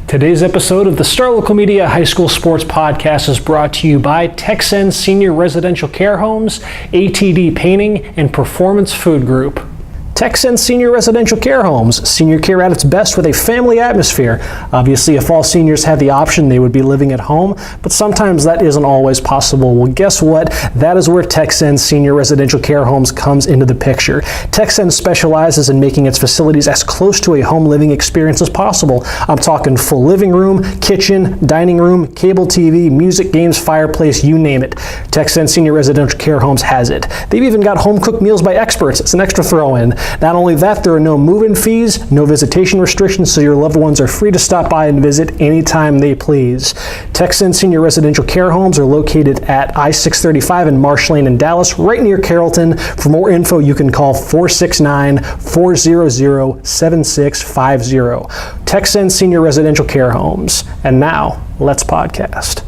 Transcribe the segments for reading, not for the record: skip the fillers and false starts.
Today's episode of the Star Local Media High School Sports Podcast is brought to you by Texan Senior Residential Care Homes, ATD Painting, and Performance Food Group. Texan Senior Residential Care Homes, senior care at its best with a family atmosphere. Obviously, if all seniors had the option, they would be living at home, but sometimes that isn't always possible. Well, guess what? That is where Texan Senior Residential Care Homes comes into the picture. Texan specializes in making its facilities as close to a home living experience as possible. I'm talking full living room, kitchen, dining room, cable TV, music, games, fireplace, you name it. Texan Senior Residential Care Homes has it. They've even got home cooked meals by experts. It's an extra throw-in. Not only that, there are no move-in fees, no visitation restrictions, so your loved ones are free to stop by and visit anytime they please. Texan Senior Residential Care Homes are located at I-635 in Marsh Lane in Dallas, right near Carrollton. For more info, you can call 469-400-7650. Texan Senior Residential Care Homes. And now, let's podcast.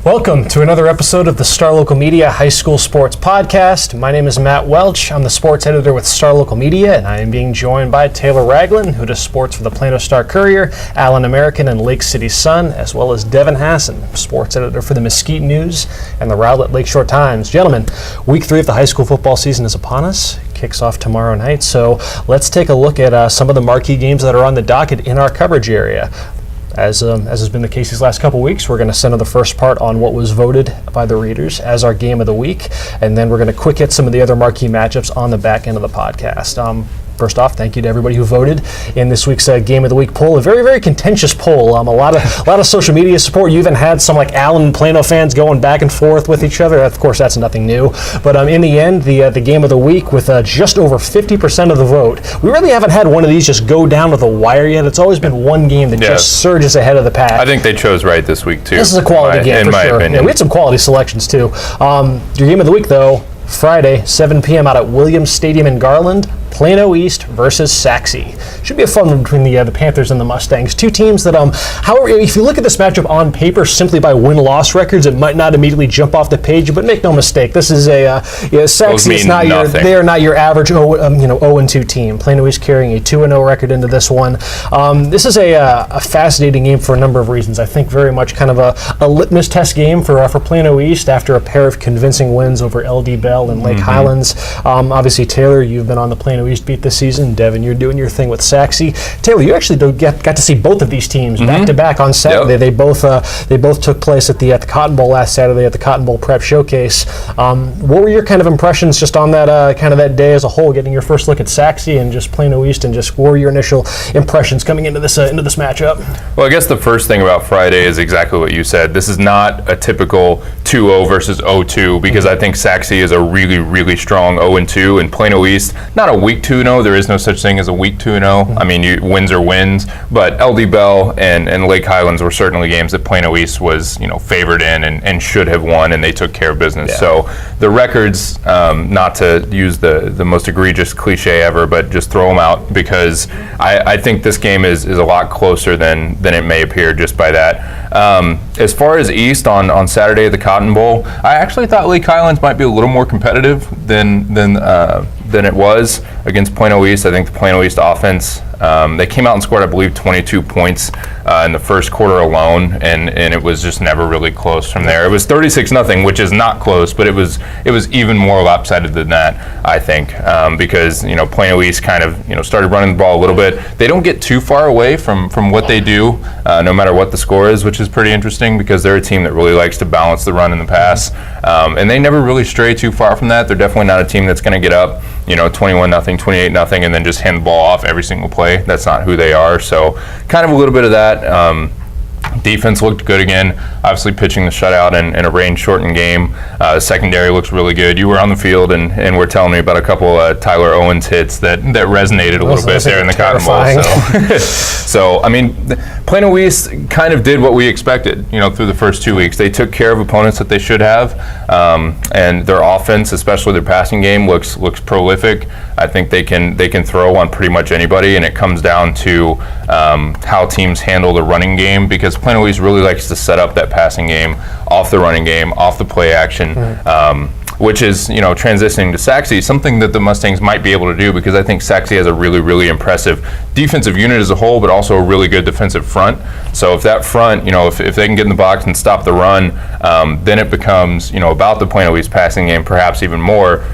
Welcome to another episode of the Star Local Media High School Sports Podcast. My name is Matt Welch. I'm the sports editor with Star Local Media, and I am being joined by Taylor Ragland, who does sports for the Plano Star-Courier, Allen American, and Lake City Sun, as well as Devin Hassan, sports editor for the Mesquite News and the Rowlett Lakeshore Times. Gentlemen, week 3 of the high school football season is upon us. Kicks off tomorrow night, so let's take a look at some of the marquee games that are on the docket in our coverage area. As has been the case these last couple weeks, we're going to center the first part on what was voted by the readers as our game of the week, and then we're going to quick hit some of the other marquee matchups on the back end of the podcast. First off, thank you to everybody who voted in this week's Game of the Week poll. A very, very contentious poll. A lot of social media support. You even had some like Allen and Plano fans going back and forth with each other. Of course, that's nothing new. But in the end, the Game of the Week with just over 50% of the vote. We really haven't had one of these just go down to the wire yet. It's always been one game that just surges ahead of the pack. I think they chose right this week, too. This is a quality game, for sure. Yeah, we had some quality selections, too. Your Game of the Week, though, Friday, 7 p.m. out at Williams Stadium in Garland. Plano East versus Sachse. Should be a fun one between the Panthers and the Mustangs. Two teams that, however, if you look at this matchup on paper simply by win-loss records, it might not immediately jump off the page. But make no mistake, this is Sachse is not they are not your average 0-2 team. Plano East carrying a 2-0 record into this one. This is a fascinating game for a number of reasons. I think very much kind of a litmus test game for Plano East after a pair of convincing wins over LD Bell and Lake Highlands. Obviously, Taylor, you've been on the Plano East beat this season. Devin, you're doing your thing with Sachse. Taylor, you actually got to see both of these teams back to back on Saturday. Yep. They both took place at the Cotton Bowl last Saturday at the Cotton Bowl Prep Showcase. What were your kind of impressions just on that kind of that day as a whole? Getting your first look at Sachse and just Plano East, and just what were your initial impressions coming into this matchup? Well, I guess the first thing about Friday is exactly what you said. This is not a typical 2-0 versus 0-2 because I think Sachse is a really, really strong 0-2, and Plano East not a week 2-0. There is no such thing as a week 2-0. I mean, wins are wins, but LD Bell and Lake Highlands were certainly games that Plano East was favored in and should have won, and they took care of business. Yeah. So the records, not to use the most egregious cliche ever, but just throw them out because I think this game is a lot closer than it may appear just by that. As far as East on Saturday at the Cotton Bowl, I actually thought Lake Highlands might be a little more competitive than it was against Plano East. I think the Plano East offense, they came out and scored, I believe, 22 points in the first quarter alone, and it was just never really close from there. It was 36-0, which is not close, but it was even more lopsided than that, I think, because Plano East kind of started running the ball a little bit. They don't get too far away from what they do, no matter what the score is, which is pretty interesting because they're a team that really likes to balance the run and the pass, and they never really stray too far from that. They're definitely not a team that's going to get up 21-0, 28-0, and then just hand the ball off every single play. That's not who they are. So kind of a little bit of that. Defense looked good again. Obviously pitching the shutout in a rain-shortened game. Secondary looks really good. You were on the field and were telling me about a couple Tyler Owens hits that resonated a little bit there in the Cotton Bowl. So I mean, Plano East kind of did what we expected, through the first 2 weeks. They took care of opponents that they should have, and their offense, especially their passing game, looks prolific. I think they can throw on pretty much anybody, and it comes down to how teams handle the running game, because Plano East really likes to set up that passing game off the running game, off the play action. which is, transitioning to Sachse, something that the Mustangs might be able to do, because I think Sachse has a really, really impressive defensive unit as a whole, but also a really good defensive front. So if that front, if they can get in the box and stop the run, then it becomes, about the Plano East passing game, perhaps even more.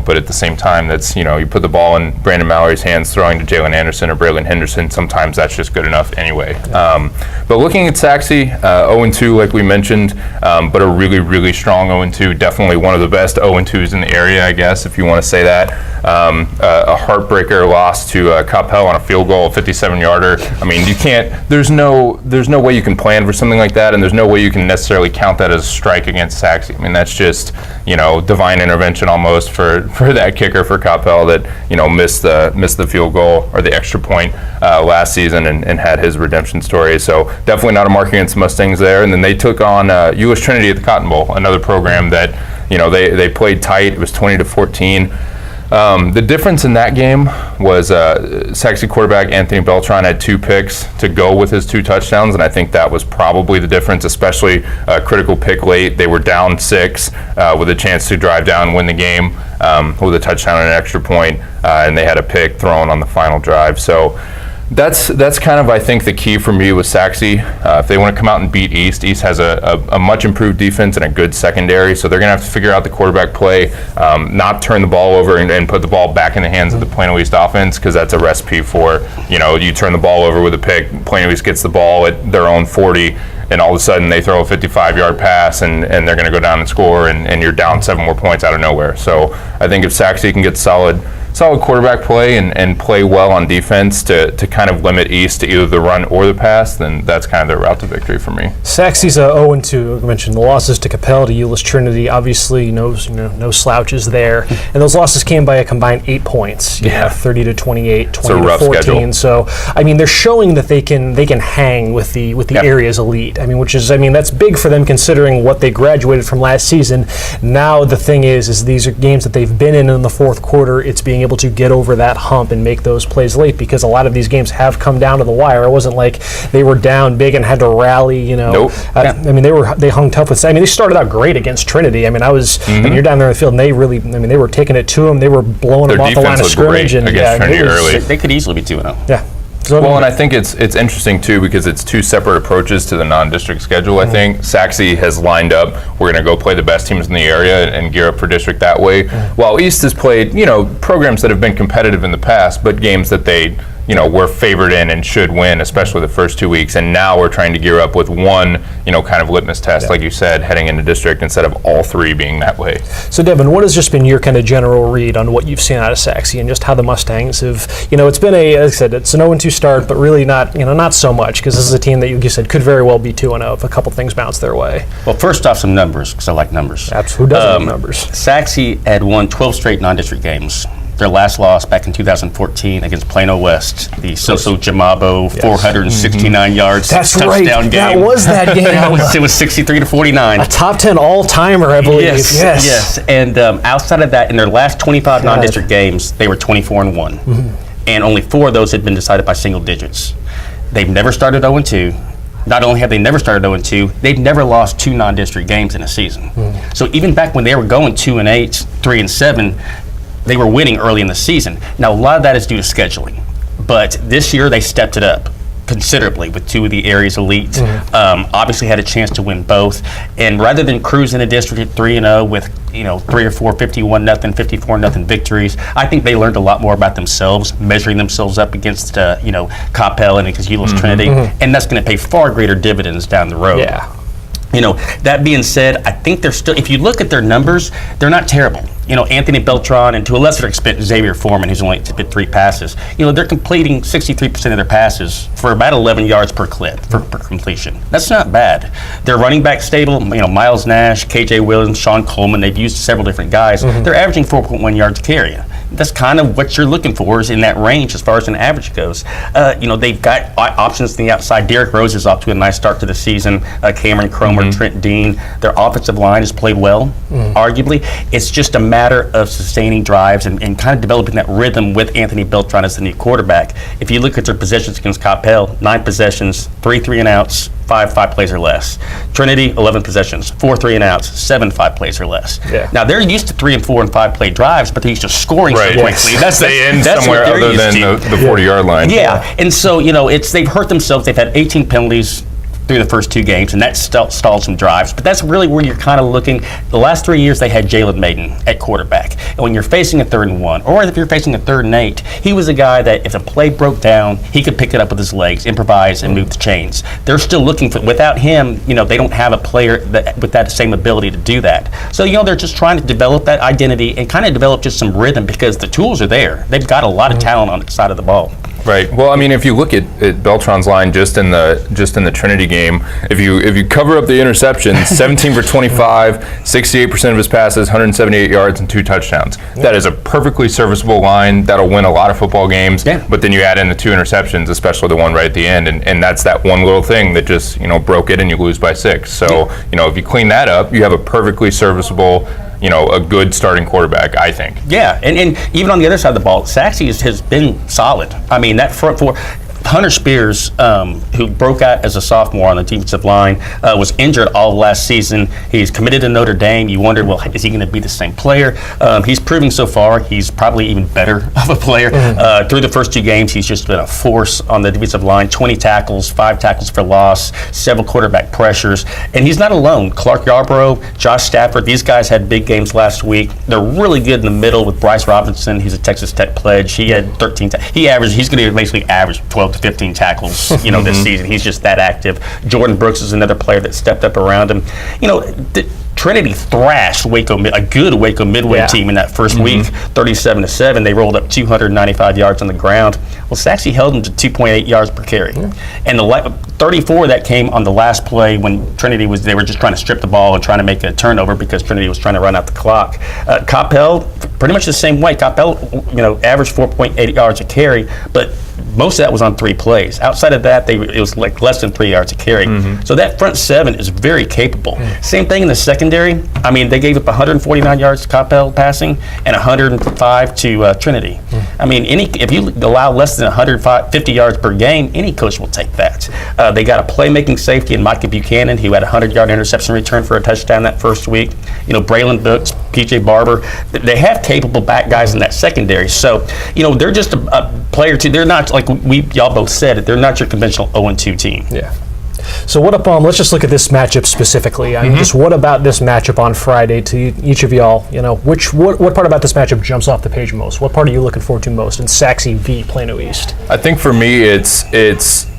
But at the same time, that's, you put the ball in Brandon Mallory's hands throwing to Jalen Anderson or Braylon Henderson, sometimes that's just good enough anyway. But looking at Sachse, 0-2 like we mentioned, but a really, really strong 0-2, definitely one of the best 0-2s in the area, I guess, if you want to say that. A heartbreaker loss to Coppell on a field goal, 57-yarder. I mean, you can't, there's no way you can plan for something like that, and there's no way you can necessarily count that as a strike against Sachse. I mean, that's just, divine intervention almost for that kicker for Coppell that missed the field goal or the extra point last season and had his redemption story. So definitely not a mark against the Mustangs there. And then they took on U.S. Trinity at the Cotton Bowl, another program that they played tight. It was 20-14. The difference in that game was Sachse quarterback Anthony Beltran had 2 picks to go with his 2 touchdowns, and I think that was probably the difference, especially a critical pick late. They were down 6 with a chance to drive down and win the game with a touchdown and an extra point, and they had a pick thrown on the final drive. So that's kind of, I think, the key for me with Sachse. If they want to come out and beat East has a much improved defense and a good secondary, so they're going to have to figure out the quarterback play, not turn the ball over and put the ball back in the hands of the Plano East offense, because that's a recipe for, you turn the ball over with a pick, Plano East gets the ball at their own 40, and all of a sudden they throw a 55-yard pass and they're going to go down and score, and you're down 7 more points out of nowhere. So I think if Sachse can get solid quarterback play and play well on defense to kind of limit East to either the run or the pass, then that's kind of their route to victory for me. Sachse's 0-2. I mentioned the losses to Coppell, to U.S. Trinity. Obviously, no slouches there. And those losses came by a combined 8 points. 30-28, 20-14. So I mean, they're showing that they can hang with the area's elite. I mean, that's big for them considering what they graduated from last season. Now the thing is these are games that they've been in the fourth quarter. It's being able to get over that hump and make those plays late, because a lot of these games have come down to the wire. It wasn't like they were down big and had to rally, Nope. I mean, they hung tough with, they started out great against Trinity. I mean, you're down there in the field and they really, they were taking it to them. They were blowing them off the line of scrimmage. And against Trinity early. They could easily be 2-0. Yeah. Well, and I think it's interesting too, because it's 2 separate approaches to the non-district schedule. I think Sachse has lined up, we're going to go play the best teams in the area and gear up for district that way, while East has played programs that have been competitive in the past, but games that they were favored in and should win, especially the first 2 weeks. And now we're trying to gear up with one, kind of litmus test, like you said, heading into district instead of all 3 being that way. So, Devin, what has just been your kind of general read on what you've seen out of Sachse and just how the Mustangs have, it's been like I said, it's an 0-2 start, but really not, not so much, because this is a team that you said could very well be 2-0 if a couple things bounce their way. Well, first off, some numbers, because I like numbers. Absolutely. Who doesn't like numbers? Sachse had won 12 straight non-district games. Their last loss back in 2014 against Plano West, the Soso Jamabo 469 yards touchdown game. That was that game. It was 63-49. A top 10 all-timer, I believe. Yes. And outside of that, in their last 25 non-district games, they were 24-1. And only 4 of those had been decided by single digits. They've never started 0-2. Not only have they never started 0-2, they've never lost 2 non-district games in a season. So even back when they were going 2-8, 3-7, they were winning early in the season. Now, a lot of that is due to scheduling, but this year they stepped it up considerably with 2 of the area's elite. Obviously had a chance to win both, and rather than cruise in a district at 3-0 with 3 or 4 51-0, 54-0 victories, I think they learned a lot more about themselves, measuring themselves up against Coppell and against U.S. Trinity, and that's going to pay far greater dividends down the road. Yeah. That being said, I think they're still, if you look at their numbers, they're not terrible. Anthony Beltran and to a lesser extent Xavier Foreman, who's only hit 3 passes, they're completing 63% of their passes for about 11 yards per clip per completion. That's not bad. Their running back stable, Miles Nash, KJ Williams, Sean Coleman, they've used several different guys. They're averaging 4.1 yards a carry. That's kind of what you're looking for, is in that range as far as an average goes. They've got options on the outside. Derek Rose is off to a nice start to the season. Cameron Cromer, Trent Dean. Their offensive line has played well, arguably. It's just a matter of sustaining drives and kind of developing that rhythm with Anthony Beltran as the new quarterback. If you look at their possessions against Coppell, 9 possessions, 3 3-and-outs, 5 plays or less. Trinity, 11 possessions, 4 3-and-outs, 7 5 plays or less. Yeah. Now they're used to 3 and 4 and 5 play drives, but they're used to scoring so quickly. They end somewhere other than the 40-yard line. Yeah, and so they've hurt themselves. They've had 18 penalties through the first 2 games, and that stalled some drives. But that's really where you're kind of looking. The last 3 years, they had Jalen Maiden at quarterback. And when you're facing a 3rd and 1, or if you're facing a 3rd and 8, he was a guy that if a play broke down, he could pick it up with his legs, improvise, and move the chains. They're still looking for, without him, they don't have a player with that same ability to do that. So, they're just trying to develop that identity and kind of develop just some rhythm because the tools are there. They've got a lot of talent on the side of the ball. Right. Well, I mean, if you look at Beltran's line just in the Trinity game, if you cover up the interceptions, 17 for 25, 68% of his passes, 178 yards, and 2 touchdowns. Yeah. That is a perfectly serviceable line that'll win a lot of football games. Yeah. But then you add in the 2 interceptions, especially the one right at the end, and that's that one little thing that just broke it, and you lose by 6. So if you clean that up, you have a perfectly serviceable, a good starting quarterback, I think. Yeah, and even on the other side of the ball, Sachse has been solid. I mean, that front four, Hunter Spears, who broke out as a sophomore on the defensive line, was injured all of last season. He's committed to Notre Dame. You wondered, well, is he going to be the same player? He's proving so far he's probably even better of a player. Through the first 2 games, he's just been a force on the defensive line. 20 tackles, 5 tackles for loss, several quarterback pressures. And he's not alone. Clark Yarborough, Josh Stafford, these guys had big games last week. They're really good in the middle with Bryce Robinson. He's a Texas Tech pledge. He had 13. He's going to basically average 12 to 15 tackles, this season. He's just that active. Jordan Brooks is another player that stepped up around him. Trinity thrashed a good Waco Midway team in that first week, 37-7. They rolled up 295 yards on the ground. Well, Sachse held them to 2.8 yards per carry. And the 34 that came on the last play when they were just trying to strip the ball and trying to make a turnover because Trinity was trying to run out the clock. Coppell, pretty much the same way. Coppell, averaged 4.8 yards a carry, but most of that was on 3 plays. Outside of that, it was like less than 3 yards a carry. So that front 7 is very capable. Same thing in the secondary. I mean, they gave up 149 yards to Coppell passing and 105 to Trinity. I mean, if you allow less than 150 yards per game, any coach will take that. They got a playmaking safety in Micah Buchanan, who had a 100-yard interception return for a touchdown that first week. Braylon Brooks, P.J. Barber. They have capable back guys in that secondary. So, they're just a player too. They're not, like y'all both said, they're not your conventional 0-2 team. Yeah. So what let's just look at this matchup specifically. I mean, just what about this matchup on Friday to each of y'all? What part about this matchup jumps off the page most? What part are you looking forward to most in Sachse v. Plano East? I think for me, it's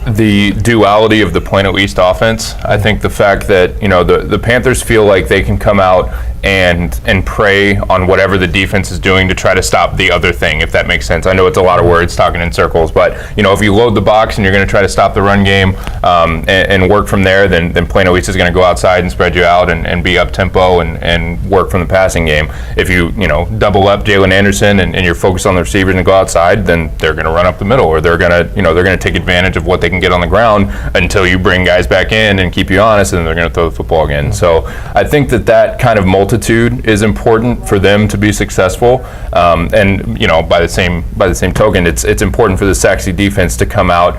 the duality of the Plano East offense. I think the fact that the Panthers feel like they can come out and prey on whatever the defense is doing to try to stop the other thing, if that makes sense. I know it's a lot of words talking in circles, but if you load the box and you're going to try to stop the run game and work from there, then Plano East is going to go outside and spread you out and be up tempo and work from the passing game. If you double up Jalen Anderson and you're focused on the receivers and go outside, then they're going to run up the middle, or they're going to take advantage of what they can get on the ground until you bring guys back in and keep you honest, and then they're going to throw the football again. So I think that kind of multitude is important for them to be successful. And by the same token, it's important for the Sachse defense to come out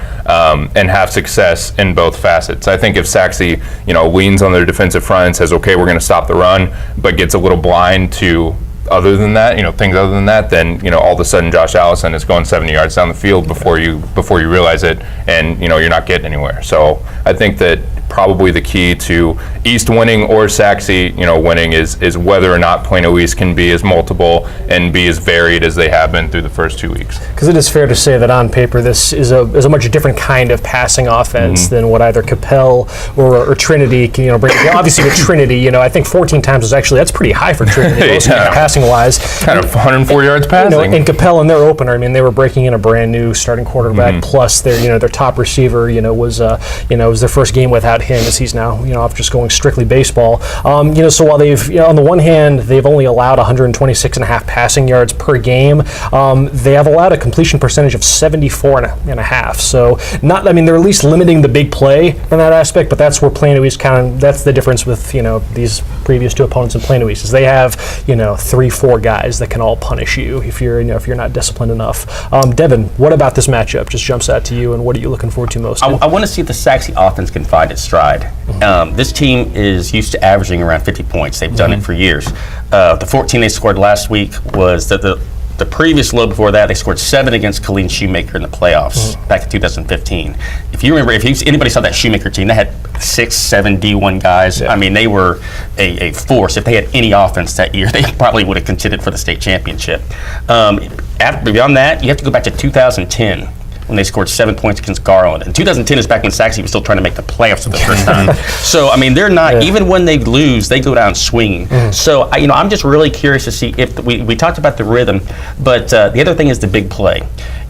and have success in both facets. I think if Sachse leans on their defensive front and says, okay, we're going to stop the run, but gets a little blind to things other than that, then all of a sudden Josh Allison is going 70 yards down the field before you realize it, and you're not getting anywhere. So I think that probably the key to East winning or Sachse winning is whether or not Plano East can be as multiple and be as varied as they have been through the first 2 weeks. Because it is fair to say that on paper this is a much different kind of passing offense than what either Coppell or Trinity can bring. Obviously with Trinity, I think 14 times that's pretty high for Trinity. Passing wise, kind of 104 yards passing. And Coppell in their opener, I mean, they were breaking in a brand new starting quarterback plus their top receiver. Was their first game without him, as he's now off just going strictly baseball. So while they've on the one hand they've only allowed 126.5 passing yards per game, they have allowed a completion percentage of 74.5. So they're at least limiting the big play in that aspect. But that's where Plano East that's the difference with these previous 2 opponents in Plano East is they have 3-4 guys that can all punish you if you're not disciplined enough. Devin, what about this matchup just jumps out to you, and what are you looking forward to most? I want to see if the Sachse offense can find its stride. stride. This team is used to averaging around 50 points. They've done it for years. The 14 they scored last week was the previous low before that. They scored 7 against Colleen Shoemaker in the playoffs back in 2015. If you remember, anybody saw that Shoemaker team, they had 6-7 D1 guys. I mean, they were a force. If they had any offense that year, they probably would have contended for the state championship. Beyond that, you have to go back to 2010. When they scored 7 points against Garland. And 2010 is back when Sachse was still trying to make the playoffs for the first time. So, I mean, they're not, even when they lose, they go down swinging. So, I'm just really curious to see if, we talked about the rhythm, but the other thing is the big play.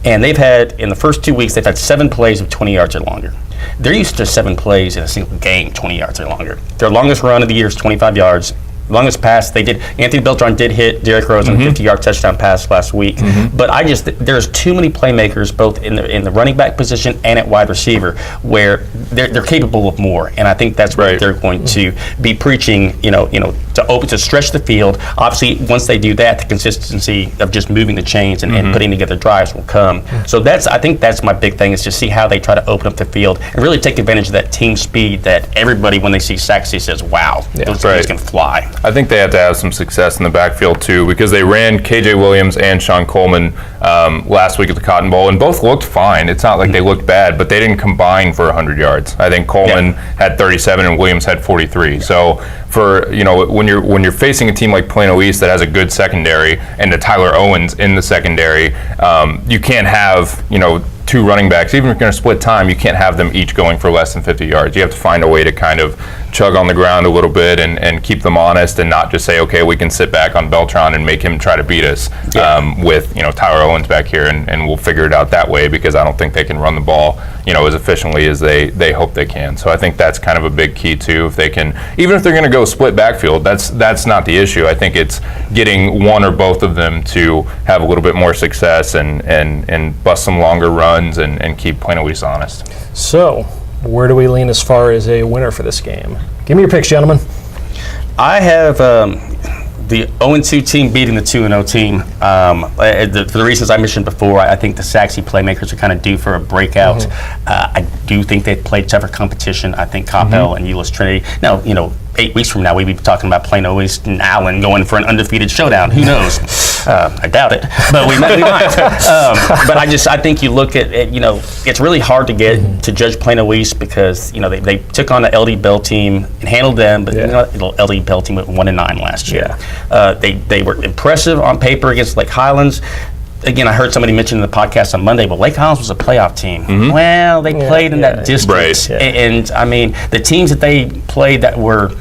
And they've had, in the first 2 weeks, they've had 7 plays of 20 yards or longer. They're used to 7 plays in a single game, 20 yards or longer. Their longest run of the year is 25 yards. Longest pass they did. Anthony Beltran did hit Derek Rose on a 50-yard touchdown pass last week. But there's too many playmakers both in the running back position and at wide receiver where they're capable of more. And I think that's what they're going to be preaching. To stretch the field. Obviously, once they do that, the consistency of just moving the chains and putting together drives will come. So I think that's my big thing is to see how they try to open up the field and really take advantage of that team speed that everybody when they see Sachse says, "Wow, those guys can fly." I think they have to have some success in the backfield too, because they ran KJ Williams and Sean Coleman last week at the Cotton Bowl, and both looked fine. It's not like they looked bad, but they didn't combine for 100 yards. I think Coleman had 37 and Williams had 43. So for when you're facing a team like Plano East that has a good secondary and a Tyler Owens in the secondary, you can't have 2 running backs. Even if you're going to split time, you can't have them each going for less than 50 yards. You have to find a way to kind of chug on the ground a little bit and keep them honest and not just say, okay, we can sit back on Beltran and make him try to beat us with Tyler Owens back here and we'll figure it out that way, because I don't think they can run the ball as efficiently as they hope they can. So I think that's kind of a big key too. If they can, even if they're going to go split backfield, that's not the issue. I think it's getting one or both of them to have a little bit more success and bust some longer runs and keep Plano East honest. So, where do we lean as far as a winner for this game? Give me your picks, gentlemen. I have the 0-2 team beating the 2-0 team. For the reasons I mentioned before, I think the Sachse playmakers are kind of due for a breakout. I do think they've played tougher competition. I think Coppell and Euless Trinity. Now, 8 weeks from now, we'd be talking about Plano East and Allen going for an undefeated showdown. Who knows? I doubt it, but we might. But I think you look at it, it's really hard to judge Plano East because they took on the LD Bell team and handled them, but the LD Bell team went 1-9 last year. They were impressive on paper against Lake Highlands. Again, I heard somebody mention in the podcast on Monday, but Lake Highlands was a playoff team. Well, they played in that district. And I mean, the teams that they played that were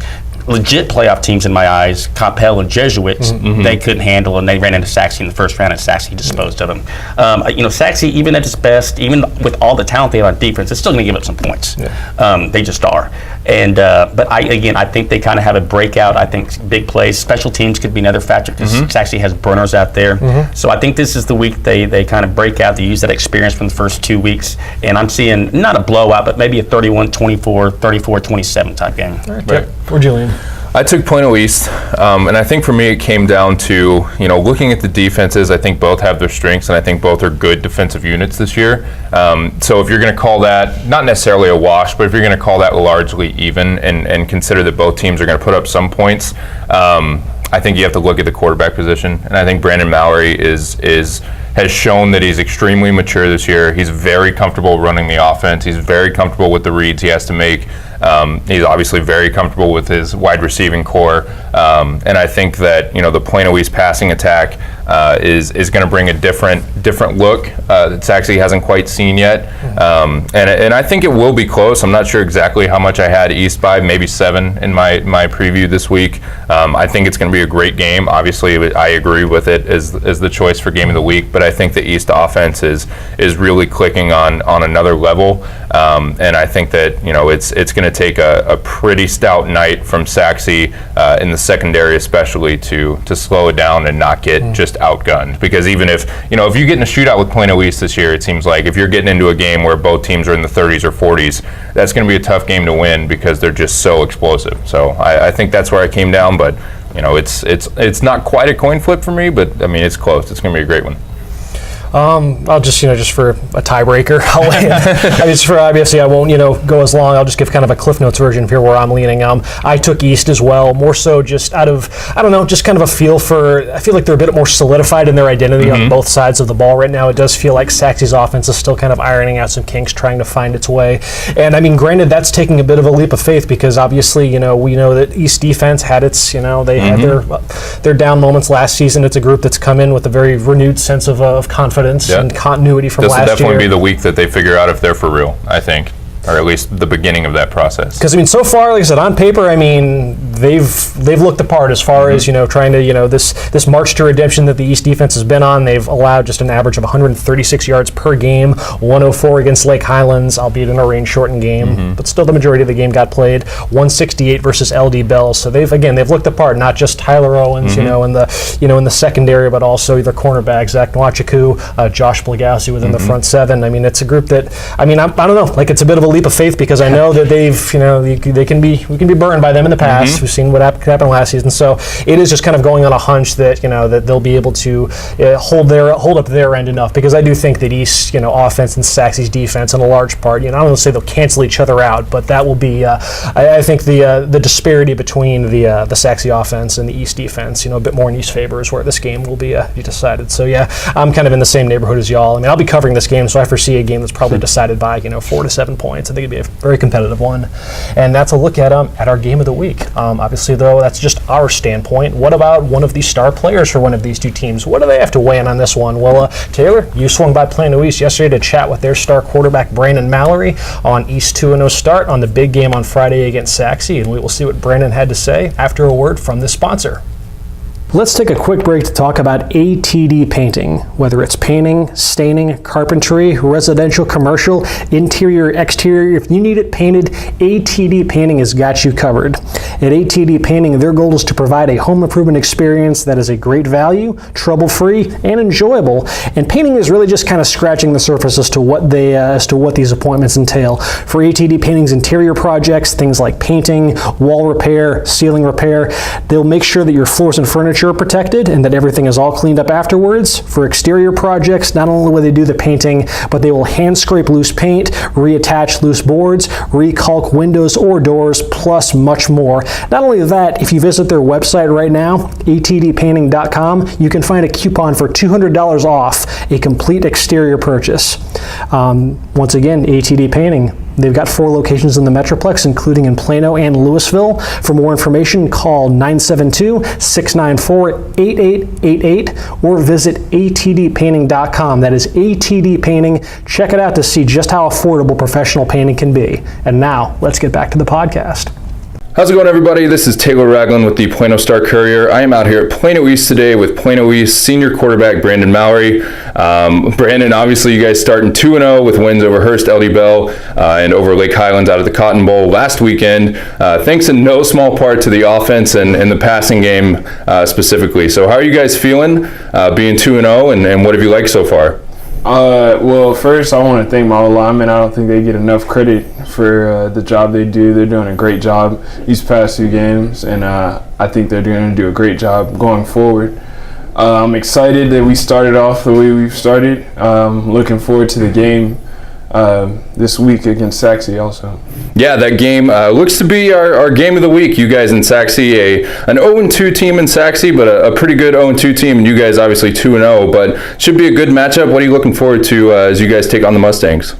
legit playoff teams in my eyes, Coppell and Jesuits, they couldn't handle, and they ran into Sachse in the first round, and Sachse disposed of them. Sachse, even at its best, even with all the talent they have on defense, it's still going to give up some points. They just are. And but I think they kind of have a breakout. I think big plays, special teams could be another factor because Sachse has burners out there. So I think this is the week they kind of break out. They use that experience from the first 2 weeks, and I'm seeing not a blowout, but maybe a 31-24, 34-27 type game. All right. Where'd you lean? I took Plano East, and I think for me it came down to, looking at the defenses. I think both have their strengths, and I think both are good defensive units this year. So if you're going to call that, not necessarily a wash, but if you're going to call that largely even and consider that both teams are going to put up some points, I think you have to look at the quarterback position. And I think Brandon Mallory has shown that he's extremely mature this year. He's very comfortable running the offense. He's very comfortable with the reads he has to make. He's obviously very comfortable with his wide receiving core, and I think that the Plano East passing attack is going to bring a different look that Sachse hasn't quite seen yet, and I think it will be close. I'm not sure exactly how much I had East by, maybe 7 in my preview this week. I think it's going to be a great game. Obviously, I agree with it as the choice for game of the week, but I think the East offense is really clicking on another level, and I think that it's going to take a pretty stout night from Sachse in the secondary, especially to slow it down and not get just outgunned. Because even if if you get in a shootout with Plano East this year, it seems like if you're getting into a game where both teams are in the 30s or 40s, that's going to be a tough game to win because they're just so explosive. So I think that's where I came down, but it's not quite a coin flip for me, but I mean it's close. It's going to be a great one. I'll just for a tiebreaker, I'll weigh in. I mean, for obviously I won't go as long. I'll just give kind of a Cliff Notes version here where I'm leaning. I took East as well, more so just out of just kind of a feel for. I feel like they're a bit more solidified in their identity on both sides of the ball right now. It does feel like Sachse's offense is still kind of ironing out some kinks, trying to find its way. And I mean, granted, that's taking a bit of a leap of faith because obviously we know that East defense had its they had their down moments last season. It's a group that's come in with a very renewed sense of confidence and continuity from last year. This will definitely be the week that they figure out if they're for real, I think, or at least the beginning of that process. Because I mean, so far, like I said, on paper, I mean, they've looked the part as far as trying to this march to redemption that the East defense has been on. They've allowed just an average of 136 yards per game, 104 against Lake Highlands, albeit in a rain-shortened game, but still the majority of the game got played. 168 versus LD Bell. So they've looked the part, not just Tyler Owens, in the secondary, but also their cornerback Zach Nwachuku, Josh Blagowski within the front seven. I mean, it's a group that I don't know, like it's a bit of a leap of faith because I know that we can be burned by them in the past. We've seen what happened last season, so it is just kind of going on a hunch that that they'll be able to hold up their end enough, because I do think that East offense and Sachse's defense in a large part, I don't want to say they'll cancel each other out, but that will be I think the disparity between the Sachse offense and the East defense, a bit more in East favor is where this game will be decided. So yeah, I'm kind of in the same neighborhood as y'all. I mean, I'll be covering this game, so I foresee a game that's probably decided by 4 to 7 points. I think it'd be a very competitive one, and that's a look at our game of the week. Obviously, though, that's just our standpoint. What about one of the star players for one of these two teams? What do they have to weigh in on this one? Well, Taylor, you swung by Plano East yesterday to chat with their star quarterback Brandon Mallory on East 2-0 start on the big game on Friday against Sachse, and we will see what Brandon had to say after a word from this sponsor. Let's take a quick break to talk about ATD Painting. Whether it's painting, staining, carpentry, residential, commercial, interior, exterior, if you need it painted, ATD Painting has got you covered. At ATD Painting, their goal is to provide a home improvement experience that is a great value, trouble-free, and enjoyable. And painting is really just kind of scratching the surface as to what these appointments entail. For ATD Painting's interior projects, things like painting, wall repair, ceiling repair, they'll make sure that your floors and furniture are protected and that everything is all cleaned up afterwards. For exterior projects, not only will they do the painting, but they will hand scrape loose paint, reattach loose boards, recalc windows or doors, plus much more. Not only that, if you visit their website right now, atdpainting.com, you can find a coupon for $200 off a complete exterior purchase. Once again, ATD Painting. They've got 4 locations in the Metroplex, including in Plano and Louisville. For more information, call 972-694-8888 or visit atdpainting.com. That is ATD Painting. Check it out to see just how affordable professional painting can be. And now, let's get back to the podcast. How's it going, everybody? This is Taylor Ragland with the Plano Star-Courier. I am out here at Plano East today with Plano East senior quarterback Brandon Mallory. Brandon, obviously you guys starting 2-0 with wins over Hearst, LD Bell, and over Lake Highlands out of the Cotton Bowl last weekend, thanks in no small part to the offense and the passing game specifically. So how are you guys feeling being 2-0, and what have you liked so far? Well, first I want to thank my linemen. I don't think they get enough credit for the job they do. They're doing a great job these past 2 games, and I think they're going to do a great job going forward. I'm excited that we started off the way we've started. Looking forward to the game this week against Sachse also. Yeah, that game looks to be our game of the week. You guys in Sachse, an 0-2 team in Sachse, but a pretty good 0-2 team, and you guys obviously 2-0, but should be a good matchup. What are you looking forward to as you guys take on the Mustangs?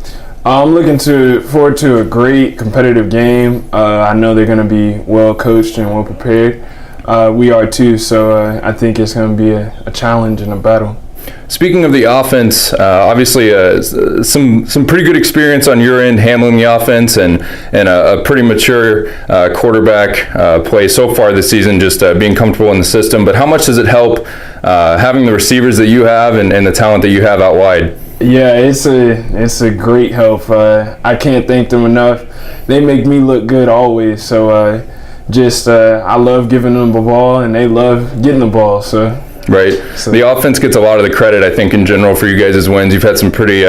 I'm looking forward to a great competitive game. I know they're going to be well coached and well prepared. We are too, so I think it's going to be a challenge and a battle. Speaking of the offense, obviously some pretty good experience on your end handling the offense and a pretty mature quarterback play so far this season, just being comfortable in the system. But how much does it help having the receivers that you have and the talent that you have out wide? Yeah, it's a great help. I can't thank them enough. They make me look good always. So I love giving them the ball, and they love getting the ball. So Right. So, the offense gets a lot of the credit, I think, in general for you guys' wins. You've had some pretty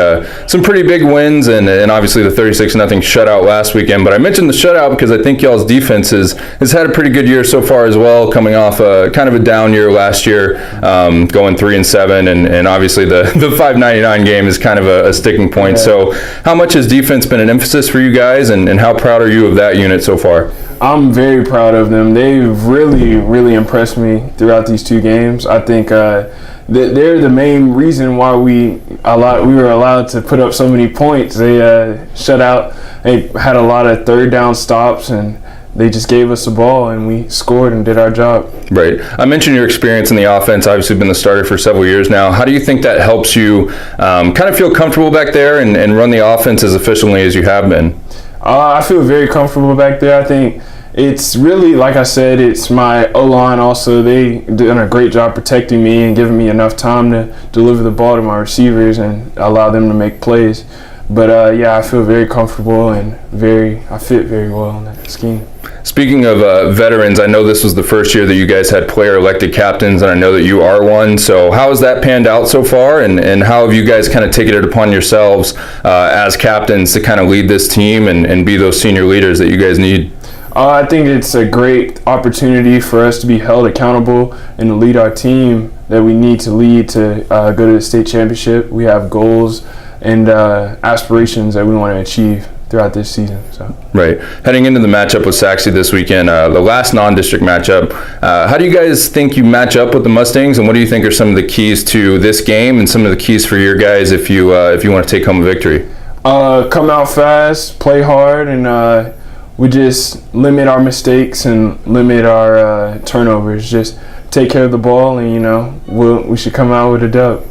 big wins, and obviously the 36-0 shutout last weekend. But I mentioned the shutout because I think y'all's defense has had a pretty good year so far as well, coming off kind of a down year last year, going 3-7, and obviously the 599 game is kind of a sticking point. Yeah. So how much has defense been an emphasis for you guys, and how proud are you of that unit so far? I'm very proud of them. They've really, really impressed me throughout these 2 games. I think they're the main reason why we were allowed to put up so many points. They shut out. They had a lot of third down stops, and they just gave us the ball, and we scored and did our job. Right. I mentioned your experience in the offense. Obviously, been the starter for several years now. How do you think that helps you kind of feel comfortable back there and run the offense as efficiently as you have been? I feel very comfortable back there. I think it's really, like I said, it's my O-line also. They done a great job protecting me and giving me enough time to deliver the ball to my receivers and allow them to make plays. But, yeah, I feel very comfortable and I fit very well in that scheme. Speaking of veterans, I know this was the first year that you guys had player-elected captains, and I know that you are one. So how has that panned out so far, and how have you guys kind of taken it upon yourselves as captains to kind of lead this team and be those senior leaders that you guys need? I think it's a great opportunity for us to be held accountable and to lead our team that we need to lead to go to the state championship. We have goals and aspirations that we want to achieve throughout this season. So. Right. Heading into the matchup with Sachse this weekend, the last non-district matchup, how do you guys think you match up with the Mustangs, and what do you think are some of the keys to this game and some of the keys for your guys if you want to take home a victory? Come out fast, play hard, and we just limit our mistakes and limit our turnovers. Just take care of the ball, and we should come out with a dub.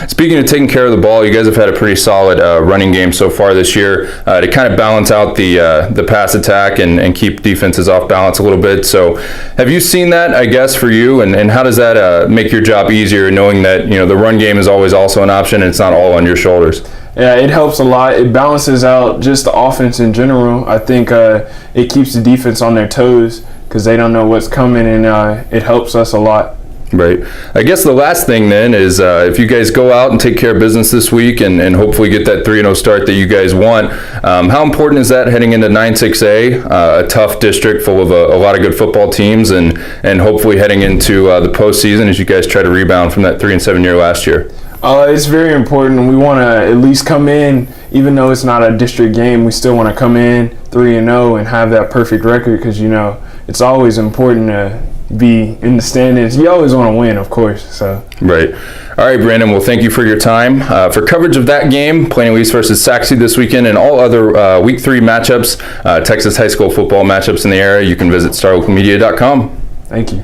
Speaking of taking care of the ball, you guys have had a pretty solid running game so far this year to kind of balance out the pass attack and keep defenses off balance a little bit. So have you seen that, I guess, for you, and how does that make your job easier, knowing that the run game is always also an option and it's not all on your shoulders? Yeah, it helps a lot. It balances out just the offense in general. I think it keeps the defense on their toes because they don't know what's coming, and it helps us a lot. Right. I guess the last thing then is if you guys go out and take care of business this week and hopefully get that 3-0 start that you guys want, how important is that heading into 9-6A, a tough district full of a lot of good football teams, and hopefully heading into the postseason as you guys try to rebound from that 3-7 year last year? It's very important. We want to at least come in, even though it's not a district game, we still want to come in 3-0 and have that perfect record because, it's always important to be in the standings. You always want to win, of course. So. Right. All right, Brandon. Well, thank you for your time. For coverage of that game, Plano East versus Sachse this weekend, and all other Week 3 matchups, Texas high school football matchups in the area, you can visit starlocalmedia.com. Thank you.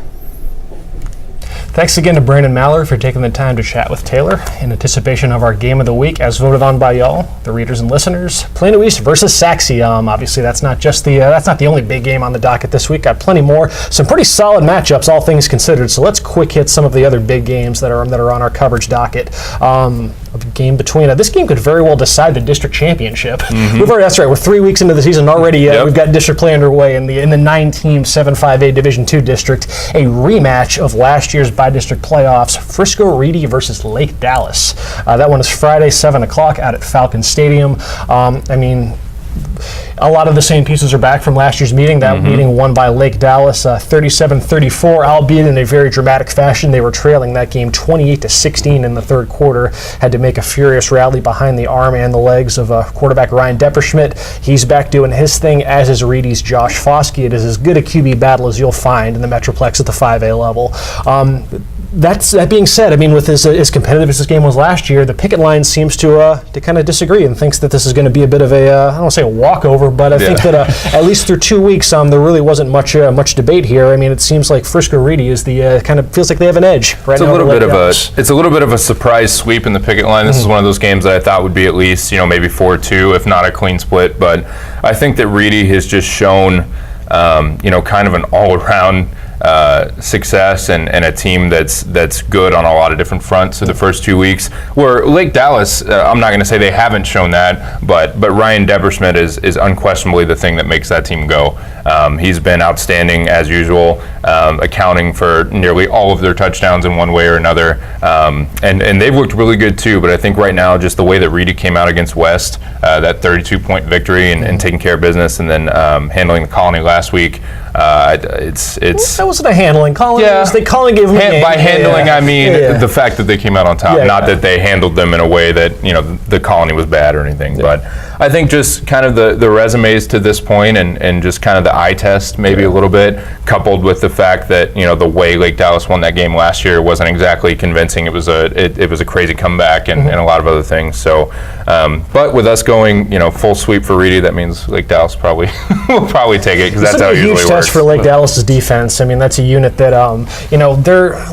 Thanks again to Brandon Mallory for taking the time to chat with Taylor in anticipation of our game of the week as voted on by y'all, the readers and listeners. Plano East versus Sachse. Obviously, that's not the only big game on the docket this week. Got plenty more. Some pretty solid matchups, all things considered. So let's quick hit some of the other big games that are on our coverage docket. A game between this game could very well decide the district championship. Mm-hmm. That's right. We're 3 weeks into the season already. Yep. We've got district play underway in the 9-team 7-5A Division II district. A rematch of last year's by-district playoffs. Frisco Reedy versus Lake Dallas. That one is Friday, 7 o'clock out at Falcon Stadium. A lot of the same pieces are back from last year's meeting. That meeting won by Lake Dallas 37-34, albeit in a very dramatic fashion. They were trailing that game 28-16 in the third quarter. Had to make a furious rally behind the arm and the legs of quarterback Ryan Depperschmidt. He's back doing his thing, as is Reedy's Josh Foskey. It is as good a QB battle as you'll find in the Metroplex at the 5A level. That being said, with as competitive as this game was last year, the picket line seems to kind of disagree and thinks that this is going to be a bit of I don't want to say a walkover, but I think that at least through 2 weeks, there really wasn't much debate here. It seems like Frisco Reedy is the kind of feels like they have an edge right now. It's a little bit of a surprise sweep in the picket line. This is one of those games that I thought would be at least maybe 4-2, if not a clean split. But I think that Reedy has just shown kind of an all-around success and a team that's good on a lot of different fronts through the first 2 weeks. Where Lake Dallas, I'm not going to say they haven't shown that, but Ryan Depperschmidt is unquestionably the thing that makes that team go. He's been outstanding as usual, accounting for nearly all of their touchdowns in one way or another. And they've looked really good too, but I think right now just the way that Reedy came out against West, that 32-point victory and taking care of business, and then handling the Colony last week, that wasn't a handling. Colony gave them a game. By handling, I mean the fact that they came out on top, not that they handled them in a way that the Colony was bad or anything. But I think just kind of the resumes to this point and just kind of the eye test maybe a little bit, coupled with the fact that the way Lake Dallas won that game last year wasn't exactly convincing. It was a crazy comeback and a lot of other things. So, but with us going full sweep for Reedy, that means Lake Dallas probably will probably take it, because that's how it usually works. Huge test for Lake Dallas's defense. I mean, that's a unit that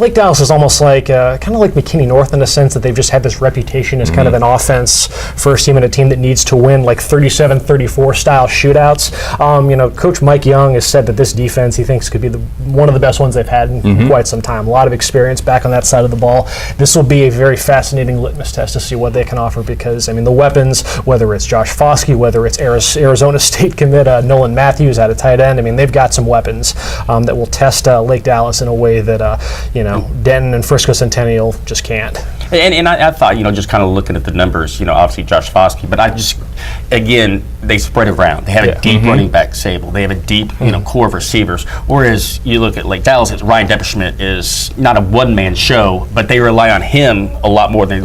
Lake Dallas is almost like kind of like McKinney North in the sense that they've just had this reputation as kind of an offense first team and a team that needs to win like 37-34 style shootouts. Coach Mike Young has said that this defense he thinks could be one of the best ones they've had in quite some time. A lot of experience back on that side of the ball. This will be a very fascinating litmus test to see what they can offer, because the weapons, whether it's Josh Foskey, whether it's Arizona State commit Nolan Matthews at a tight end, they've got some weapons that will test Lake Dallas in a way that Denton and Frisco Centennial just can't. And I thought, just kind of looking at the numbers, obviously Josh Foskey, but again, they spread around. They have a deep running back stable. They have a deep, core of receivers. Whereas you look at Lake Dallas, Ryan Depperschmidt is not a one-man show, but they rely on him a lot more than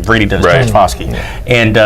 Brady does Josh Foskey. And,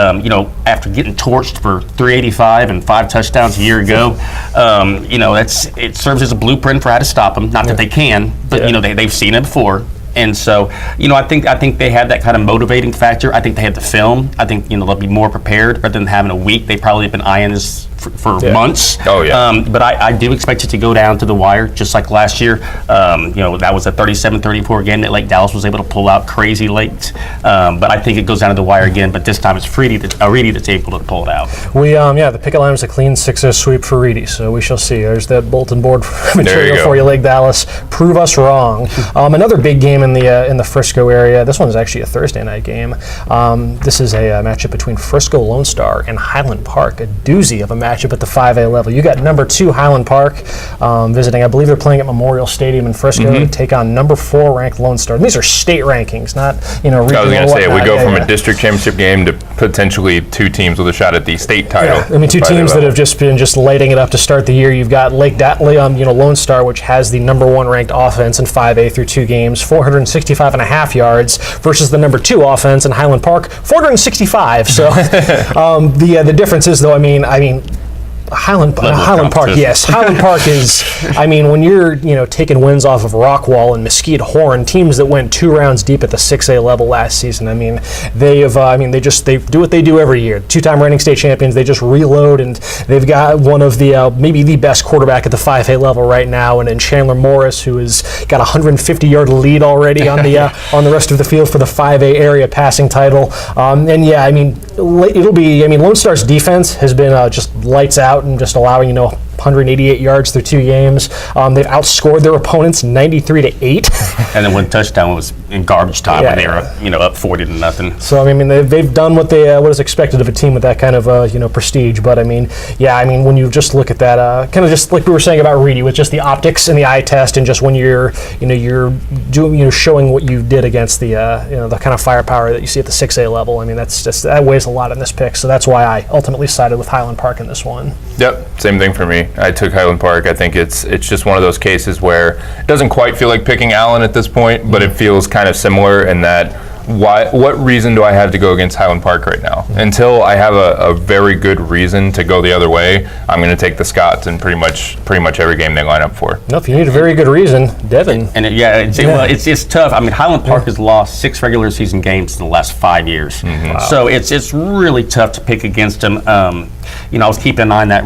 after getting torched for 385 and 5 touchdowns a year ago, it serves as a blueprint for how to stop them. Not that they can, but, they've seen it before. And so, I think they had that kind of motivating factor. I think they had the film. I think, they'll be more prepared rather than having a week. They probably have been eyeing this for months. Oh, yeah. But I do expect it to go down to the wire, just like last year. That was a 37-34 game that Lake Dallas was able to pull out crazy late. But I think it goes down to the wire again, but this time it's Reedy that's able to pull it out. The picket line was a clean 6-0 sweep for Reedy, so we shall see. There's that bulletin board material for you, Lake Dallas. Prove us wrong. Another big game in the Frisco area. This one is actually a Thursday night game. This is a matchup between Frisco Lone Star and Highland Park, a doozy of a matchup at the 5A level. You got number 2 Highland Park visiting. I believe they're playing at Memorial Stadium in Frisco to take on number 4 ranked Lone Star. And these are state rankings, not regional. I was going to say we go from a district championship game to potentially 2 teams with a shot at the state title. Yeah. 2 teams that have just been lighting it up to start the year. You've got Lone Star, which has the number 1 ranked offense in 5A through 2 games, 465.5 yards, versus the number 2 offense in Highland Park, 465. So the difference is, though, Highland Park, yes. Highland Park is, when you're, taking wins off of Rockwall and Mesquite Horn, teams that went 2 rounds deep at the 6A level last season, they do what they do every year. 2-time reigning state champions, they just reload, and they've got one of the, maybe the best quarterback at the 5A level right now, and Chandler Morris, who has got a 150-yard lead already on the rest of the field for the 5A area passing title. It'll be, Lone Star's defense has been just lights out and just allowing 188 yards through 2 games. They've outscored their opponents 93-8. And then 1 touchdown was in garbage time when they were up 40-0. So they've done what is expected of a team with that kind of prestige. But when you just look at that, kind of just like we were saying about Reedy, with just the optics and the eye test, and just when you're doing showing what you did against the the kind of firepower that you see at the 6A level. That weighs a lot in this pick. So that's why I ultimately sided with Highland Park in this one. Yep, same thing for me. I took Highland Park. I think it's just one of those cases where it doesn't quite feel like picking Allen at this point, but it feels kind of similar in that what reason do I have to go against Highland Park right now? Until I have a very good reason to go the other way, I'm going to take the Scots in pretty much every game they line up for. No, if you need a very good reason, Devin. And it's tough. Highland Park has lost 6 regular season games in the last 5 years. Wow. So it's really tough to pick against them. I was keeping an eye on that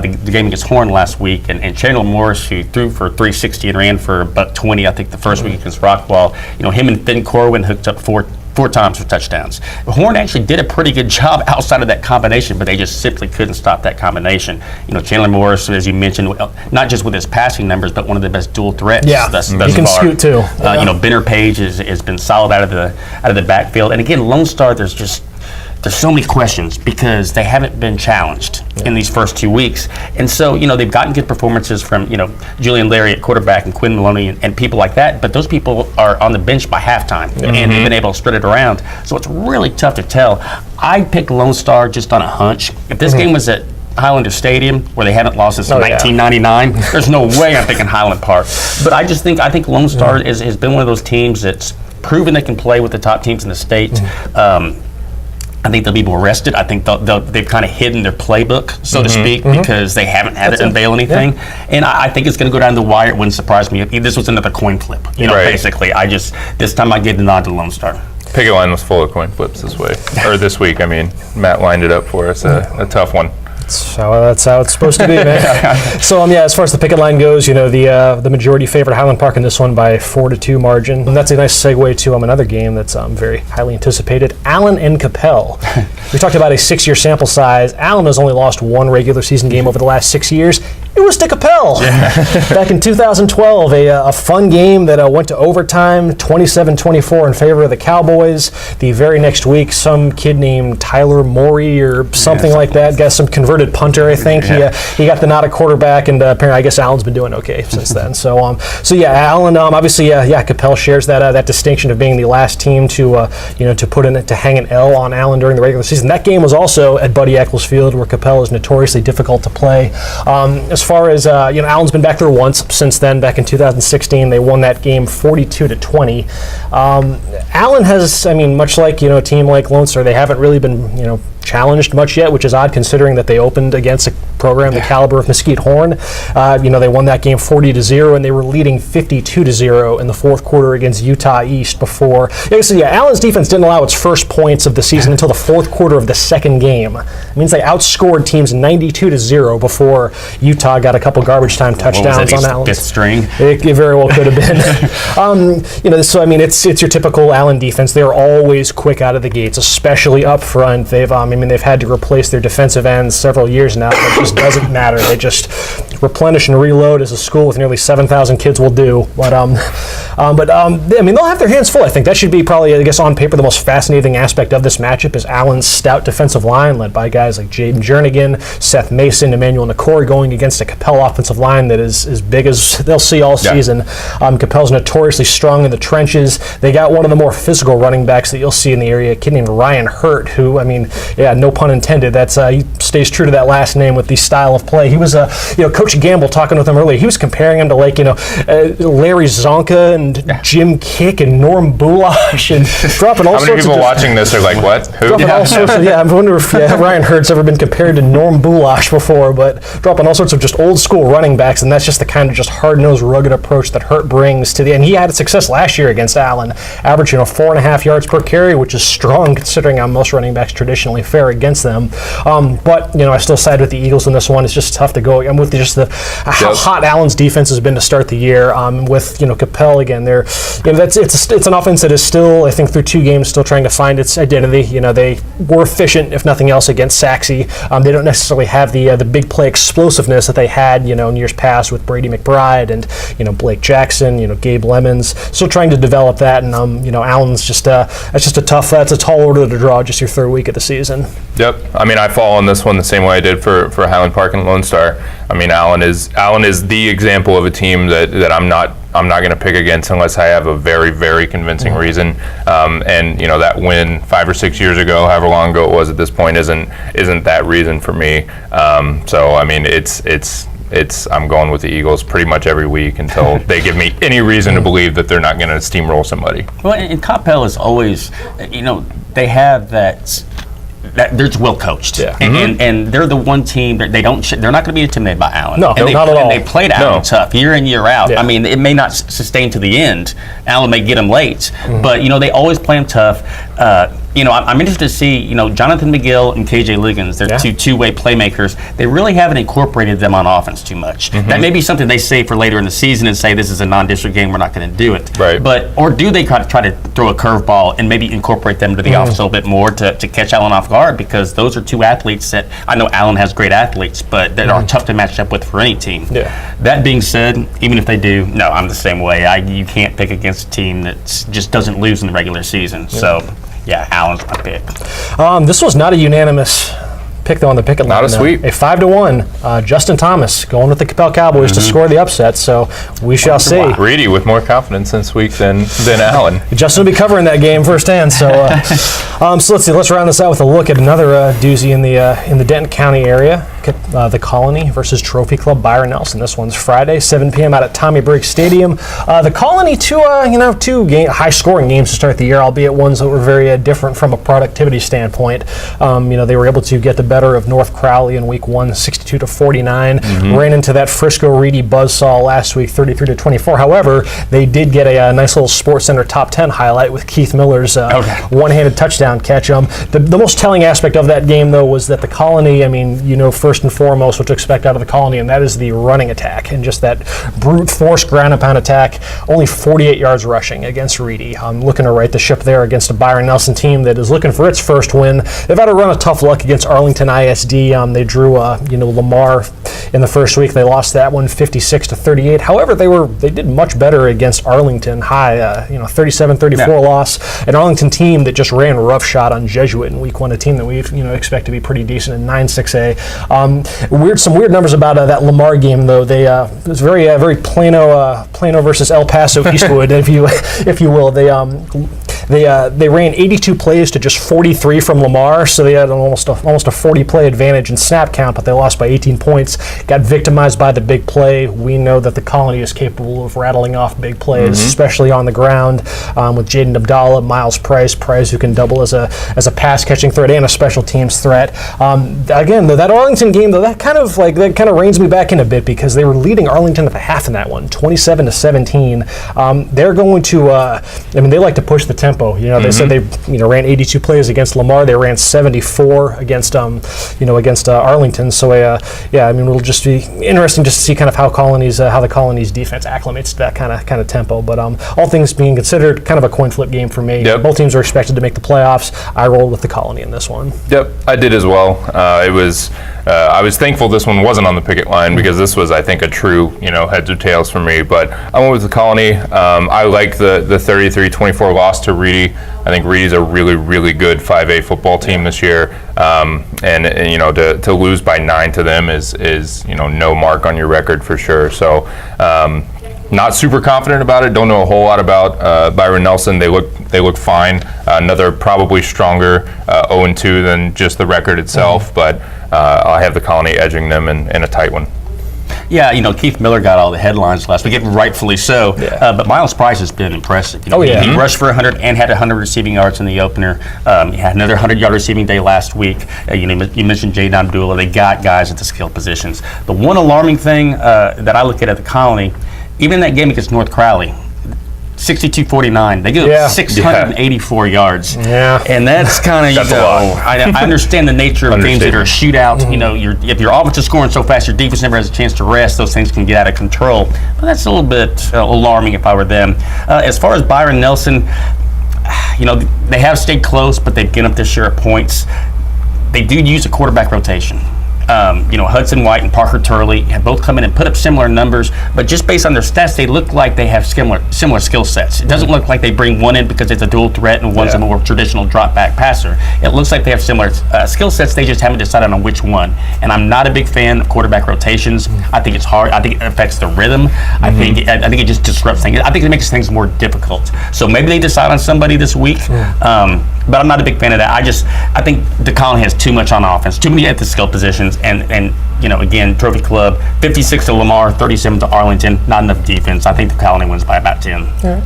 the game against Horn last week, and Chandler Morris, who threw for 360 and ran for $120, I think, the first week against Rockwall. Him and Finn Corwin hooked up 4 times for touchdowns. Horn actually did a pretty good job outside of that combination, but they just simply couldn't stop that combination. Chandler Morris, as you mentioned, not just with his passing numbers, but one of the best dual threats. Thus he can far. scoot too. Benner Page has been solid out of the backfield, and again, Lone Star, there's just there's so many questions because they haven't been challenged in these first 2 weeks. And so, they've gotten good performances from, Julian Larry at quarterback and Quinn Maloney and people like that, but those people are on the bench by halftime, and they've been able to spread it around. So it's really tough to tell. I picked Lone Star just on a hunch. If this game was at Highlander Stadium, where they haven't lost since 1999. There's no way I'm thinking Highland Park. But I think Lone Star has been one of those teams that's proven they can play with the top teams in the state. I think they'll be more rested. I think they've kind of hidden their playbook, so to speak, because they haven't had to unveil anything. Yeah. And I think it's going to go down the wire. It wouldn't surprise me if this was another coin flip. Basically, this time I gave the nod to Lone Star. Picket line was full of coin flips this week. I mean, Matt lined it up for us. A tough one. That's how it's supposed to be, man. So, as far as the picket line goes, the majority favored Highland Park in this one by 4-2 margin. And that's a nice segue to another game that's very highly anticipated. Allen and Coppell. We talked about a 6-year sample size. Allen has only lost one regular season game over the last 6 years. It was to Coppell. Back in 2012, a fun game that went to overtime, 27-24 in favor of the Cowboys. The very next week, some kid named Tyler Morey or something like that, got some converted punter, I think. He got the nod at quarterback, and apparently, I guess Allen's been doing okay since then. So Allen, obviously, Coppell shares that distinction of being the last team to hang an L on Allen during the regular season. That game was also at Buddy Eccles Field, where Coppell is notoriously difficult to play. As far as Allen's been back there once since then. Back in 2016, they won that game 42-20. Allen has, much like a team like Lone Star, they haven't really been challenged much yet, which is odd considering that they opened against a program the caliber of Mesquite Horn. They won that game 40-0, and they were leading 52-0 in the fourth quarter against Utah East before. Allen's defense didn't allow its first points of the season until the fourth quarter of the second game. It means they outscored teams 92-0 before Utah got a couple garbage time touchdowns on Allen. Fifth string. It very well could have been. It's your typical Allen defense. They're always quick out of the gates, especially up front. They've had to replace their defensive ends several years now. It just doesn't matter. They just replenish and reload, as a school with nearly 7,000 kids will do. But they'll have their hands full. I think that should be probably, I guess, on paper, the most fascinating aspect of this matchup is Allen's stout defensive line, led by guys like Jaden Jernigan, Seth Mason, Emmanuel Nakori, going against a Coppell offensive line that is as big as they'll see all season. Coppell's notoriously strong in the trenches. They got one of the more physical running backs that you'll see in the area, a kid named Ryan Hurt, who, no pun intended, he stays true to that last name with the style of play. He was, Coach Gamble talking with him earlier, he was comparing him to Larry Zonka and Jim Kick and Norm Bulash, and dropping all sorts of... How many people watching this are like, what? Who? Dropping all sorts of, I wonder if Ryan Hurt's ever been compared to Norm Bulash before, but dropping all sorts of just old school running backs, and that's just the kind of just hard-nosed, rugged approach that Hurt brings to the... And he had success last year against Allen, averaging 4.5 yards per carry, which is strong considering how most running backs traditionally fare against them. But I still side with the Eagles in this one. It's just tough to go. I'm with how hot Allen's defense has been to start the year. With Coppell again, it's an offense that is still, I think, through 2 games, still trying to find its identity. They were efficient, if nothing else, against Sachse. They don't necessarily have the big play explosiveness that they had in years past with Brady McBride and Blake Jackson, Gabe Lemons. Still trying to develop that, and Allen's just that's just a tall order to draw just your third week of the season. Yep. I fall on this one the same way I did for Highland Park and Lone Star. Allen is the example of a team that I'm not going to pick against unless I have a very, very convincing reason. That win 5 or 6 years ago, however long ago it was at this point, isn't that reason for me. I'm going with the Eagles pretty much every week until they give me any reason to believe that they're not going to steamroll somebody. Well, and Coppell is always, they have that they're well coached, and they're the one team that they're not going to be intimidated by Allen. No, not at all. And they played Allen tough year in, year out. Yeah. It may not sustain to the end. Allen may get them late, but they always play them tough. I'm interested to see, Jonathan McGill and KJ Liggins, they're two-way playmakers. They really haven't incorporated them on offense too much. That may be something they say for later in the season and say this is a non-district game, we're not going to do it. Right. Or do they try to throw a curveball and maybe incorporate them to the offense a little bit more to catch Allen off guard, because those are two athletes that, I know Allen has great athletes, but that are tough to match up with for any team. Yeah. That being said, even if they do, no, I'm the same way. You can't pick against a team that just doesn't lose in the regular season. So Yeah, Allen's my pick. This was not a unanimous pick though on the picket line. Not a sweep. A 5-1. Justin Thomas going with the Coppell Cowboys to score the upset. So we shall see. Reedy with more confidence this week than Allen. Justin will be covering that game firsthand. So, so let's see. Let's round this out with a look at another doozy in the Denton County area. The Colony versus Trophy Club Byron Nelson. This one's Friday, 7 p.m. out at Tommy Briggs Stadium. The Colony, two high-scoring games to start the year, albeit ones that were very different from a productivity standpoint. They were able to get the better of North Crowley in week 1, 62-49. Ran into that Frisco Reedy buzzsaw last week, 33-24. However, they did get a nice little Sports Center top 10 highlight with Keith Miller's one-handed touchdown catch. The most telling aspect of that game, though, was that the Colony, first and foremost what to expect out of the Colony, and that is the running attack and just that brute force ground and pound attack. Only 48 yards rushing against Reedy. Looking to right the ship there against a Byron Nelson team that is looking for its first win. They've had a run of tough luck against Arlington ISD. They drew Lamar in the first week. They lost that one 56-38. However, they did much better against Arlington High. 37-34 loss. An Arlington team that just ran roughshod on Jesuit in week 1. A team that we expect to be pretty decent in 9-6A. Some weird numbers about that Lamar game, though. It was very Plano versus El Paso Eastwood, if you will. They ran 82 plays to just 43 from Lamar, so they had almost a 40-play advantage in snap count, but they lost by 18 points. Got victimized by the big play. We know that the Colony is capable of rattling off big plays, especially on the ground, with Jaden Abdallah, Miles Price who can double as a pass-catching threat and a special teams threat. Again, though, that Arlington game, though, that kind of reins me back in a bit because they were leading Arlington at the half in that one, 27-17. They're going to, they like to push the tempo. They said they ran 82 plays against Lamar. They ran 74 against Arlington. So it'll just be interesting just to see kind of how the Colony's defense acclimates to that kind of tempo. But all things being considered, kind of a coin flip game for me. Yep. Both teams are expected to make the playoffs. I rolled with the Colony in this one. Yep, I did as well. I was thankful this one wasn't on the picket line because this was, I think, a true, heads or tails for me. But I went with the Colony. I like the 33-24 loss to Reedy. I think Reedy's a really, really good 5A football team this year. To lose by 9 to them is no mark on your record for sure. So not super confident about it. Don't know a whole lot about Byron Nelson. They look fine. Another probably stronger 0-2 than just the record itself, but I have the Colony edging them in a tight one. Yeah, Keith Miller got all the headlines last week, rightfully so. Yeah. But Miles Price has been impressive. He rushed for 100 and had 100 receiving yards in the opener. He had another 100-yard receiving day last week. You mentioned Jaden Abdullah. They got guys at the skill positions. The one alarming thing that I look at the Colony, even in that game against North Crowley, 62-49. They give up 684 yards. Yeah. And that's kind of, I understand the nature of games that are a shootout. If your offense is scoring so fast, your defense never has a chance to rest. Those things can get out of control. But that's a little bit alarming if I were them. As far as Byron Nelson, they have stayed close, but they've given up their share of points. They do use a quarterback rotation. Hudson White and Parker Turley have both come in and put up similar numbers, but just based on their stats, they look like they have similar skill sets. It doesn't look like they bring one in because it's a dual threat and one's a more traditional drop back passer. It looks like they have similar skill sets. They just haven't decided on which one. And I'm not a big fan of quarterback rotations. I think it's hard. I think it affects the rhythm. I think it just disrupts things. I think it makes things more difficult. So maybe they decide on somebody this week. But I'm not a big fan of that. I think the Colony has too much on offense, too many at the skill positions, and again, Trophy Club, 56 to Lamar, 37 to Arlington, not enough defense. I think the Colony wins by about 10. All right.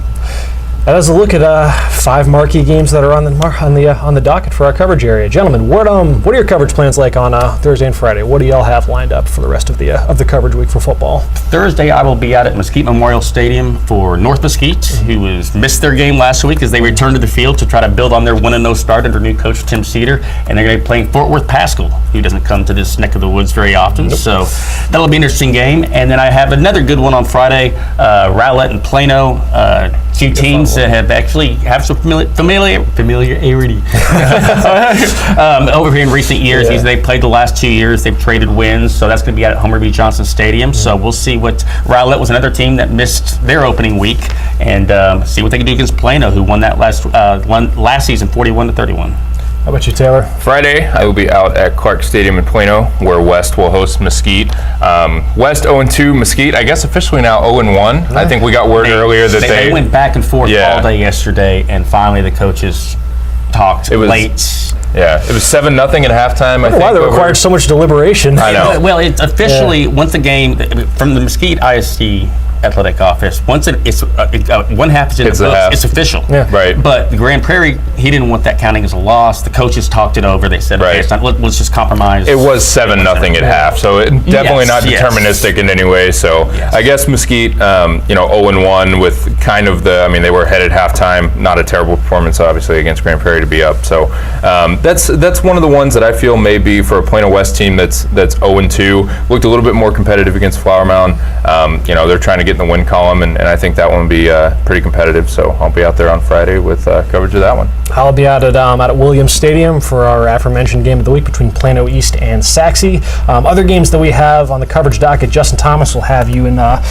That is a look at 5 marquee games that are on the docket for our coverage area. Gentlemen, what are your coverage plans like on Thursday and Friday? What do y'all have lined up for the rest of the coverage week for football? Thursday, I will be out at Mesquite Memorial Stadium for North Mesquite, who missed their game last week as they returned to the field to try to build on their 1-0 start under new coach Tim Cedar, and they're going to be playing Fort Worth Pascal, who doesn't come to this neck of the woods very often. Nope. So that'll be an interesting game. And then I have another good one on Friday, Rowlett and Plano. Two teams that have some familiarity over here in recent years. Yeah. They've played the last 2 years. They've traded wins, so that's going to be at Homer B. Johnson Stadium. So we'll see what Rowlett was another team that missed their opening week, and see what they can do against Plano, who won that last season 41-31. How about you, Taylor? Friday, I will be out at Clark Stadium in Plano, where West will host Mesquite. West 0-2, Mesquite, I guess officially now 0-1. I think we got word earlier that they went back and forth all day yesterday, and finally the coaches talked late. Yeah, it was 7-0 at halftime. I think why they required so much deliberation. I know. Well, it's officially once the game from the Mesquite ISD athletic office. Once one half is in the books, it's official. Yeah. Right. But the Grand Prairie, he didn't want that counting as a loss. The coaches talked it over. They said, okay, it's not, let's just compromise. It was 7-0 at half, so definitely not deterministic in any way. So I guess Mesquite, 0-1 with kind of they were ahead at halftime. Not a terrible performance, obviously, against Grand Prairie to be up. So that's one of the ones that I feel may be for a Plano West team that's 0-2. Looked a little bit more competitive against Flower Mound. They're trying to get in the win column, and I think that one will be pretty competitive. So I'll be out there on Friday with coverage of that one. I'll be out at Williams Stadium for our aforementioned game of the week between Plano East and Sachse. Other games that we have on the coverage docket, Justin Thomas will have you out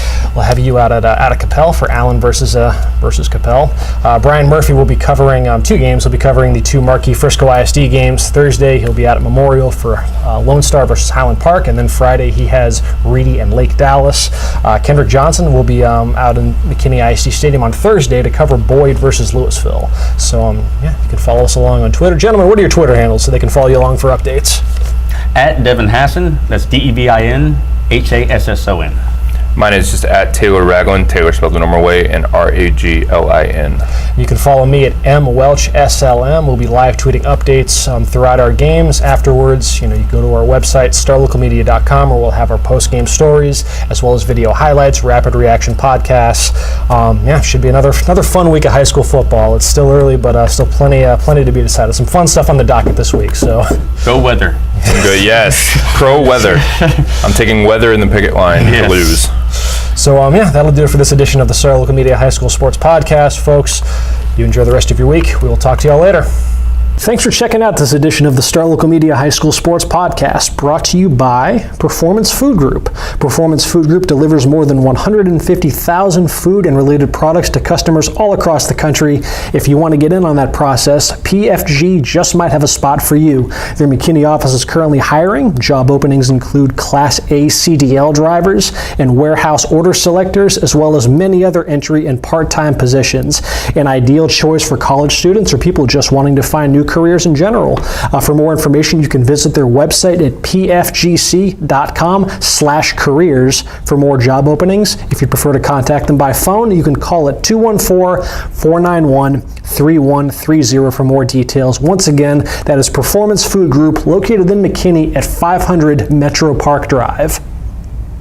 at Coppell for Allen versus Coppell. Brian Murphy will be covering 2 games. He'll be covering the 2 marquee Frisco ISD games. Thursday he'll be out at Memorial for Lone Star versus Highland Park, and then Friday he has Reedy and Lake Dallas. Kendrick Johnson will be out in McKinney ISD Stadium on Thursday to cover Boyd versus Louisville. So you can follow us along on Twitter. Gentlemen, what are your Twitter handles so they can follow you along for updates? At Devin Hassan, that's DEVIN HASSON. Mine is just at Taylor Raglan, Taylor spelled the normal way, and RAGLIN. You can follow me at MWelchSLM. We'll be live tweeting updates throughout our games. Afterwards, you go to our website, starlocalmedia.com, where we'll have our post-game stories, as well as video highlights, rapid reaction podcasts. Should be another fun week of high school football. It's still early, but still plenty to be decided. Some fun stuff on the docket this week. So go weather. Good, yes. Pro weather. I'm taking weather in the picket line to lose. So, that'll do it for this edition of the Star Local Media High School Sports Podcast. Folks, you enjoy the rest of your week. We will talk to y'all later. Thanks for checking out this edition of the Star Local Media High School Sports Podcast, brought to you by Performance Food Group. Performance Food Group delivers more than 150,000 food and related products to customers all across the country. If you want to get in on that process, PFG just might have a spot for you. Their McKinney office is currently hiring. Job openings include Class A CDL drivers and warehouse order selectors, as well as many other entry and part-time positions. An ideal choice for college students or people just wanting to find new careers in general. For more information, you can visit their website at pfgc.com/careers for more job openings. If you prefer to contact them by phone, you can call at 214-491-3130 for more details. Once again, that is Performance Food Group, located in McKinney at 500 Metro Park Drive.